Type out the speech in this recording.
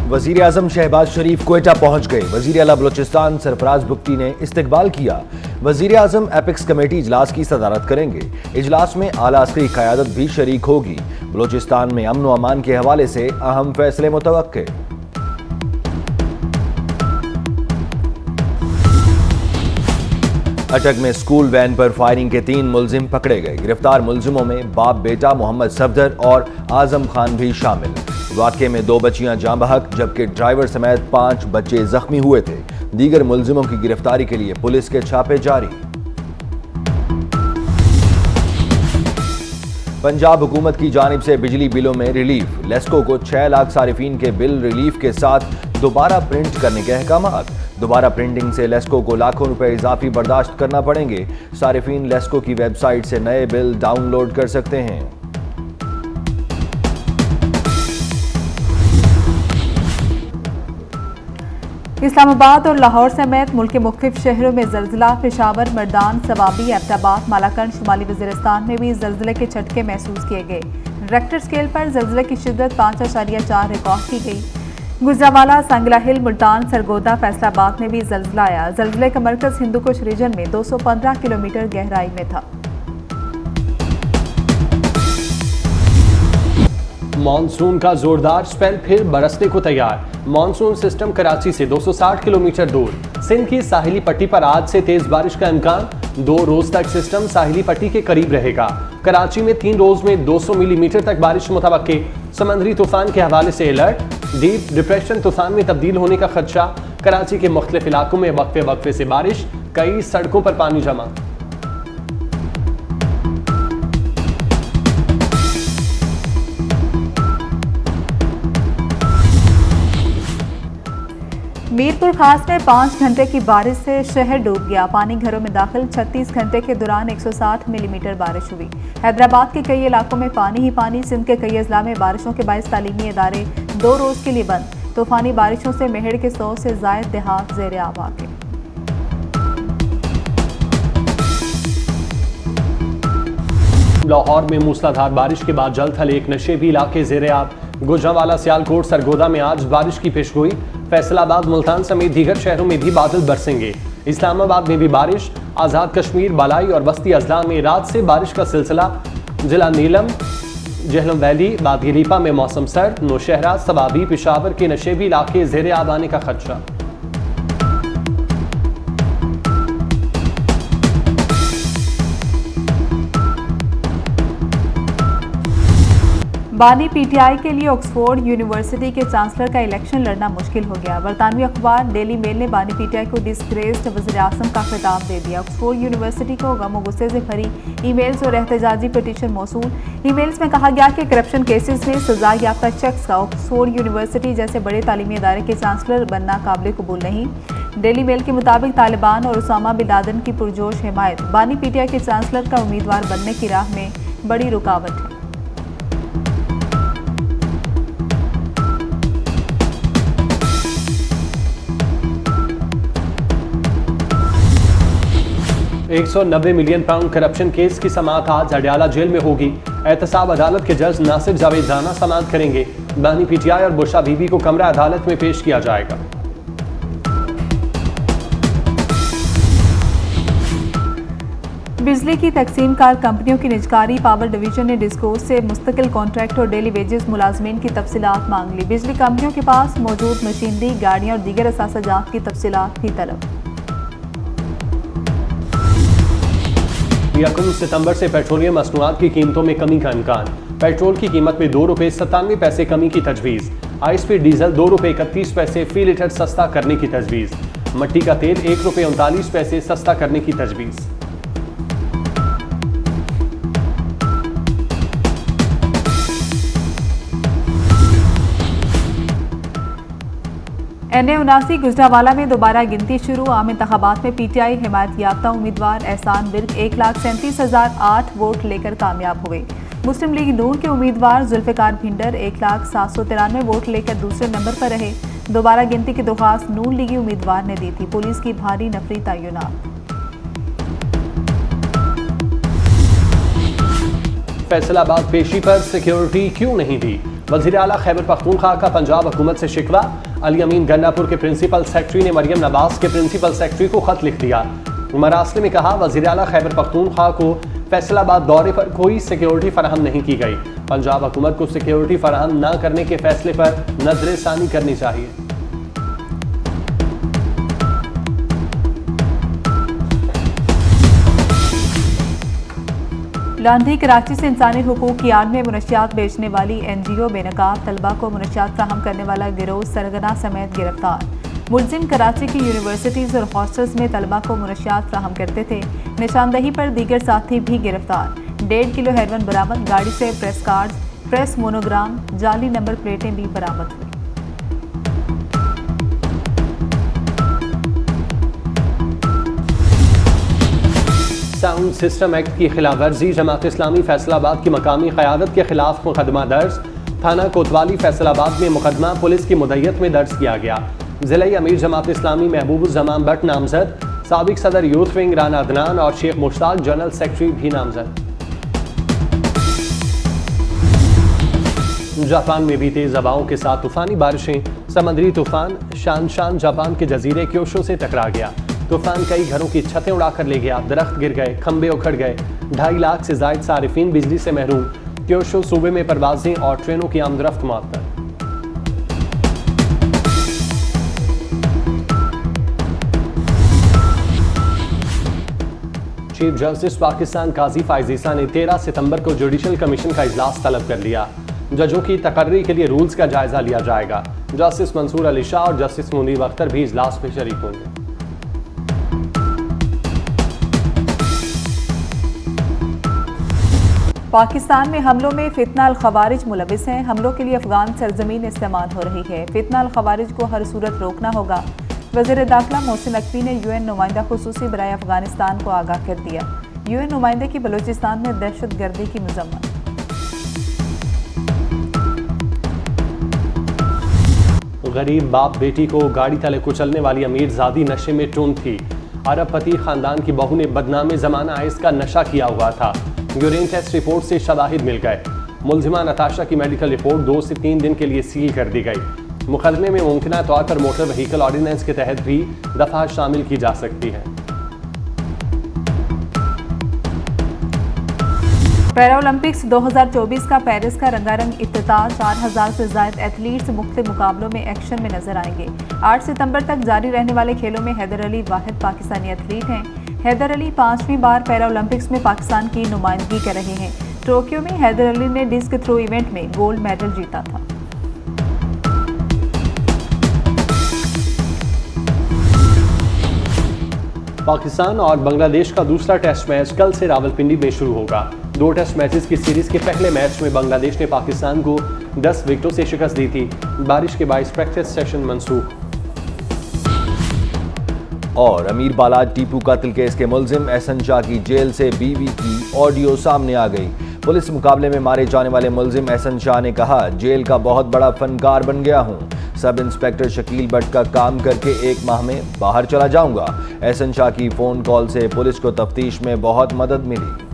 वजीर आजम शहबाज शरीफ क्वेटा पहुंच गए। वजीर आला बलोचिस्तान सरफराज बुख्ती ने इस्तकबाल किया। वजीर आजम एपिक्स कमेटी इजलास की सदारत करेंगे। इजलास में आला अस्करी क़यादत भी शरीक होगी। बलोचिस्तान में अमन व अमान के हवाले से अहम फैसले मुतवक्के। अटक में स्कूल वैन पर फायरिंग के 3 मुलजिम पकड़े गए। गिरफ्तार मुलजिमों में बाप बेटा मोहम्मद सफदर और आजम खान भी शामिल। वाक़े में 2 बच्चियां जाँ बहक जबकि ड्राइवर समेत 5 बच्चे जख्मी हुए थे। दीगर मुलजिमों की गिरफ्तारी के लिए पुलिस के छापे जारी। पंजाब हुकूमत की जानिब से बिजली बिलों में रिलीफ। लेस्को को 6 लाख सारिफीन के बिल रिलीफ के साथ दोबारा प्रिंट करने के अहकामात। दोबारा प्रिंटिंग से लेस्को को लाखों रुपए इजाफी बर्दाश्त करना पड़ेंगे। सारिफीन लेस्को की वेबसाइट से नए बिल डाउनलोड कर सकते हैं। इस्लामाबाद और लाहौर समेत मुल्क के मुख्तलिफ शहरों में जल्जिला। पेशावर, मर्दान, सवाबी, एबटाबाद, मालाकंड, शुमाली वज़ीरिस्तान में भी जल्जिले के झटके महसूस किए गए। रेक्टर स्केल पर जल्जिले की शिद्दत 5.4 रिकॉर्ड की गई। गुजरावाला, सांगला हिल, मुल्तान, सरगोदा, फैसलाबाद में भी जल्जिला आया। जल्जिले का मरकज हिंदुकुश रीजन में 215 किलोमीटर गहराई में था। मॉनसून का जोरदार स्पेल फिर बरसने को तैयार। मॉनसून सिस्टम कराची से 260 किलोमीटर दूर सिंध की साहिली पट्टी पर आज से तेज बारिश का इम्कान। 2 रोज तक सिस्टम साहिली पट्टी के करीब रहेगा। कराची में 3 रोज में 200 मिलीमीटर तक बारिश मुतवक्के। समंदरी तूफान के हवाले से अलर्ट। डीप डिप्रेशन तूफान में तब्दील होने का खदशा। कराची के मुख्तलिफ इलाकों में वक्फे वक्फे से बारिश। कई सड़कों पर पानी जमा। मीरपुर खास में 5 घंटे की बारिश से शहर डूब गया। पानी घरों में दाखिल। 36 घंटे के दौरान 160 मिलीमीटर बारिश हुई। हैदराबाद के कई इलाकों में पानी ही पानी। सिंध के कई अजला में बारिशों के बायस तालीमी इदारे 2 रोज के लिए बंद। तूफानी बारिशों से मेहड़ के 100 से जायद देहात ज़ेरे आब आ गए। लाहौर में मूसलाधार बारिश के बाद जल्द थले एक नशेबी इलाके ज़ेरे आब। गुजरावाला, सियालकोट, सरगोदा में आज बारिश की पेशगोई। फैसलाबाद, मुल्तान समेत दीगर शहरों में भी बादल बरसेंगे। इस्लामाबाद में भी बारिश। आज़ाद कश्मीर, बालाई और वस्ती अजला में रात से बारिश का सिलसिला। जिला नीलम, जहलम वैली, बादगलीपा में मौसम सर्द। नौशहरा, सवाबी, पेशावर के नशेबी इलाके ज़ेरे आब आने का खदशा। बानी पीटीआई के लिए ऑक्सफोर्ड यूनिवर्सिटी के चांसलर का इलेक्शन लड़ना मुश्किल हो गया। बरतानवी अखबार डेली मेल ने बानी पीटीआई को डिस्ग्रेस्ड वज़ीर आज़म का खिताब दे दिया। ऑक्सफोर्ड यूनिवर्सिटी को गम और गुस्से से भरी ईमेल्स और एहतजाजी पिटीशन मौसूल। ईमेल्स में कहा गया कि करप्शन केसेस में सजा याफ्ता शख्स का ऑक्सफोर्ड यूनिवर्सिटी जैसे बड़े तालीमी इदारे के चांसलर बनना काबिल कबूल नहीं। डेली मेल के मुताबिक तालिबान और उसामा बिन लादेन की पुरजोश हिमायत बानी पीटीआई के चांसलर का उम्मीदवार बनने की राह में बड़ी रुकावट है। £190 मिलियन करप्शन केस की समाअत आज अडयाला जेल में होगी। एहतसाब अदालत के जज नासिर जावेद राना समाअत करेंगे। बानी पीटीआई और बुशरा बीबी को कमरा अदालत में पेश किया जाएगा। बिजली की तकसीम कार कंपनियों की निजकारी। पावर डिवीजन ने डिस्कोस से मुस्तकिल कॉन्ट्रैक्ट और डेली वेजेस मुलाजमीन की तफसीलात मांग ली। बिजली कंपनियों के पास मौजूद मशीनरी, गाड़ियां और दीगर असासाजात की तफसीलात भी तलब। 1 सितंबर से पेट्रोलियम मसनूआत की कीमतों में कमी का इम्कान। पेट्रोल की कीमत में ₹2.97 कमी की तजवीज़। हाई-स्पीड डीजल ₹2.31 फी लीटर सस्ता करने की तजवीज़। मट्टी का तेल ₹1.39 सस्ता करने की तजवीज़। NA-79 गुजरावाला में दोबारा गिनती शुरू। आम इंतखाबात में पीटीआई हिमायत याफ्ता उम्मीदवार एहसान बिर्क 1,37,008 वोट लेकर कामयाब हुए। मुस्लिम लीग नून के उम्मीदवार जुल्फिकार भिंडर 1,793 वोट लेकर दूसरे नंबर पर रहे। दोबारा गिनती की दरख्वास्त नून लीगी उम्मीदवार ने दी थी। पुलिस की भारी नफरी तैनात। फैसलाबाद पेशी पर सिक्योरिटी क्यों नहीं दी? वज़ीर आला खैबर पख्तूनख्वा का पंजाब हुकूमत से शिकवा। अली अमीन गंडापुर के प्रिंसिपल सेक्रेटरी ने मरियम नवाज के प्रिंसिपल सेक्रेटरी को खत लिख दिया। मरासले में कहा, वज़ीर आला खैबर पख्तूनख्वा को फैसलाबाद दौरे पर कोई सिक्योरिटी फराहम नहीं की गई। पंजाब हुकूमत को सिक्योरिटी फराहम न करने के फैसले पर नजरसानी करनी चाहिए। लांधी कराची से इंसानी हुकूक की आड़ में मुनशियात बेचने वाली NGO बेनकाब तलबा को मुनशियात फ्राहम करने वाला गिरोह सरगना समेत गिरफ्तार। मुलजिम कराची की यूनिवर्सिटीज़ और हॉस्टल्स में तलबा को मुनशियात फ्राहम करते थे। निशानदही पर दीगर साथी भी गिरफ्तार। 1.5 किलो हेरोइन बरामद। गाड़ी से प्रेस कार्ड, प्रेस मोनोग्राम, जाली नंबर प्लेटें भी बरामद हुई। साउंड सिस्टम एक्ट की खिलाफ वर्जी। जमात इस्लामी फैसलाबाद की मकामी क़यादत के खिलाफ मुकदमा दर्ज। थाना कोतवाली फैसलाबाद में मुकदमा पुलिस की मुद्दत में दर्ज किया गया। ज़िले अमीर जमात इस्लामी महबूबुज़्ज़मान भट्ट नामजद। साबिक सदर यूथ विंग राना अदनान और शेख मुश्ताक जनरल सेक्रेटरी भी नामजद। जापान में भी तेज हवाओं के साथ तूफानी बारिशें। समुद्री तूफान शान जापान के जजीरे क्योशो से टकरा गया। तूफान कई घरों की छतें उड़ाकर ले गया। दरख्त गिर गए, खंबे उखड़ गए। 2.5 लाख से जायद सारिफीन बिजली से महरूम। क्योशो सूबे में परवाजें और ट्रेनों की आमदरफ्त मुअत्तल। चीफ जस्टिस पाकिस्तान काजी फायज ईसा ने 13 सितंबर को जुडिशल कमीशन का इजलास तलब कर लिया। जजों की तकर्री के लिए रूल्स का जायजा लिया जाएगा। जस्टिस मंसूर अली शाह और जस्टिस मुनीर अख्तर भी इजलास में शरीक होंगे। पाकिस्तान में हमलों में फितना अल खवारिज मुलविस हैं। हमलों के लिए अफगान सरजमीन इस्तेमाल हो रही है। फितना अल खवारिज को हर सूरत रोकना होगा। वज़ीर दाखिला मोहसिन नकवी ने UN नुमाइंदा खुसूसी बराए अफगानिस्तान को आगाह कर दिया। UN नुमाइंदे की बलूचिस्तान में दहशत गर्दी की मजम्मत। गरीब बाप बेटी को गाड़ी तले कुचलने वाली अमीरजादी नशे में टून थी। अरबपति खानदान की बहू ने बदनाम ज़माना आइस का नशा किया हुआ था। यूरिन टेस्ट रिपोर्ट से शवाहिद मिल गए। मुलजिमा नताशा की मेडिकल रिपोर्ट 2 से 3 दिन के लिए सील कर दी गई। मुकदमे में मुमकिन तौर पर मोटर व्हीकल ऑर्डिनेंस के तहत भी दफा शामिल की जा सकती है। पैरालंपिक्स 2024 का पेरिस का रंगारंग इफ्तिताह। 4000 से ज्यादा एथलीट्स मुख्तलिफ मुकाबलों में एक्शन में नजर आएंगे। 8 सितंबर तक जारी रहने वाले खेलों में हैदर अली वाहिद पाकिस्तानी एथलीट हैं। हैदर अली 5वीं बार पैरालंपिक्स में पाकिस्तान की नुमाइंदगी कर रहे हैं। टोक्यो में हैदर अली ने डिस्क थ्रो इवेंट में गोल्ड मेडल जीता था। पाकिस्तान और बांग्लादेश का दूसरा टेस्ट मैच कल से रावलपिंडी में शुरू होगा। 2 टेस्ट मैचेस की सीरीज के पहले मैच में बांग्लादेश ने पाकिस्तान को 10 विकेटों से शिकस्त दी थी। बारिश के बायस प्रैक्टिस सेशन मनसूख। और अमीर बालाद टीपू कत्ल केस के मुलजिम एहसन शाह की जेल से बीवी की ऑडियो सामने आ गई। पुलिस मुकाबले में मारे जाने वाले मुलजिम एहसन शाह ने कहा, जेल का बहुत बड़ा फनकार बन गया हूँ। सब इंस्पेक्टर शकील भट्ट का काम करके 1 माह में बाहर चला जाऊंगा। एहसन शाह की फ़ोन कॉल से पुलिस को तफ्तीश में बहुत मदद मिली।